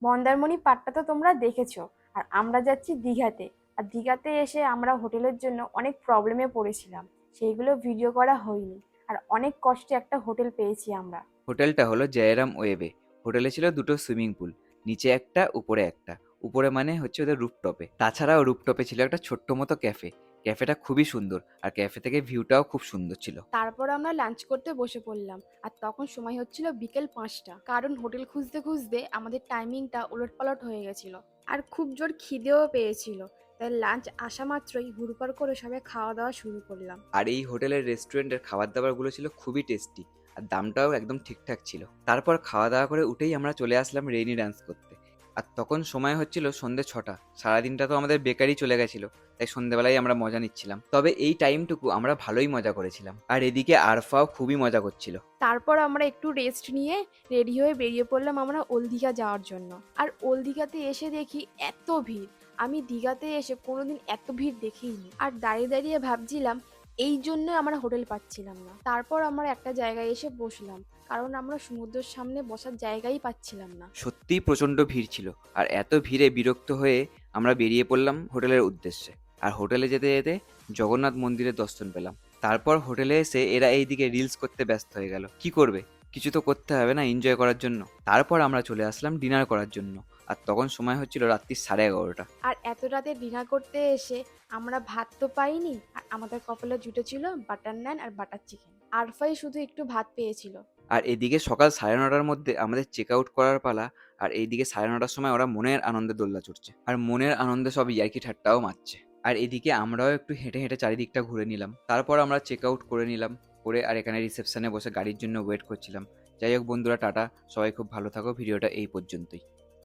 মন্দারমণি পাড়টা তো তোমরা দেখেছো। আর আমরা যাচ্ছি দীঘাতে। আর দীঘাতে এসে আমরা হোটেলের জন্য অনেক প্রবলেমে পড়েছিলাম, সেইগুলো ভিডিও করা হয়নি। আর অনেক কষ্টে একটা হোটেল পেয়েছি আমরা। হোটেলটা হলো জয়রাম ওয়েবে। হোটেলে ছিল দুটো সুইমিং পুল, নিচে একটা উপরে একটা। উপরে মানে হচ্ছে ওদের রুফটপে, তাছাড়াও রুফটপে ছিল একটা ছোট্ট মতো ক্যাফে। ক্যাফেটা খুবই সুন্দর, আর ক্যাফে থেকে ভিউটাও খুব সুন্দর ছিল। তারপর আমরা লাঞ্চ করতে বসে পড়লাম। আর তখন সময় হচ্ছিল বিকেল 5টা, কারণ হোটেল খুঁজতে খুঁজতে আমাদের টাইমিংটা উলটপালট হয়ে গেছিল। আর খুব জোর খিদেও পেয়েছিল, তাই লাঞ্চ আসা মাত্রই হুড়পাড় করে সবাই খাওয়া দাওয়া শুরু করলাম। আর এই হোটেলের রেস্টুরেন্টের খাবার দাবারগুলো ছিল খুবই টেস্টি, আর দামটাও একদম ঠিকঠাক ছিল। তারপর খাওয়া দাওয়া করে উঠেই আমরা চলে আসলাম রেইনি ডান্স করতে। আর তখন সময় হচ্ছিল সন্ধে 6টা। সারাদিনটা তো আমাদের বেকারই চলে গেছিল, তাই সন্ধেবেলায় আমরা মজা নিচ্ছিলাম। তবে এই টাইমটুকু আমরা ভালোই মজা করেছিলাম, আর এদিকে আরফাও খুবই মজা করছিল। তারপর আমরা একটু রেস্ট নিয়ে রেডি হয়ে বেরিয়ে পড়লাম আমরা ওল্ড দীঘা যাওয়ার জন্য। আর ওল্ড দীঘাতে এসে দেখি এত ভিড়। আমি দীঘাতে এসে কোনোদিন এত ভিড় দেখিনি। আর দাঁড়িয়ে দাঁড়িয়ে ভাবছিলাম এই জন্য আমরা হোটেল পাচ্ছিলাম না। তারপর আমরা একটা জায়গায় এসে বসলাম, কারণ আমরা সমুদ্রের সামনে বসার জায়গাই পাচ্ছিলাম না। সত্যিই প্রচণ্ড ভিড় ছিল, আর এত ভিড়ে বিরক্ত হয়ে আমরা বেরিয়ে পড়লাম হোটেলের উদ্দেশ্যে। আর হোটেলে যেতে যেতে জগন্নাথ মন্দিরের দর্শন পেলাম। তারপর হোটেলে এসে এরা এইদিকে রিলস করতে ব্যস্ত হয়ে গেল। কি করবে, কিছু তো করতে হবে না এনজয় করার জন্য। তারপর আমরা চলে আসলাম ডিনার করার জন্য। আর তখন সময় হচ্ছিল রাত্রি 11:30। আর এত রাতে ডিনার করতে এসে আমরা ভাত তো পাইনি, আর আমাদের কপালে জুটেছিল বাটার নান আর বাটার চিকেন। আরফাই শুধু একটু ভাত পেয়েছিল। আর এদিকে সকাল 9:30টার মধ্যে আমাদের চেক আউট করার পালা। আর এইদিকে 9:30টার সময় ওরা মনের আনন্দে দোল্লা চড়ছে, আর মনের আনন্দে সব ইয়ার্কি ঠাট্টাও মারছে। আর এদিকে আমরাও একটু হেঁটে হেঁটে চারিদিকটা ঘুরে নিলাম। তারপর আমরা চেক আউট করে নিলাম, করে আর এখানে রিসেপশনে বসে গাড়ির জন্য ওয়েট করছিলাম। যাই হোক বন্ধুরা, টাটা, সবাই খুব ভালো থাকো। ভিডিওটা এই পর্যন্তই।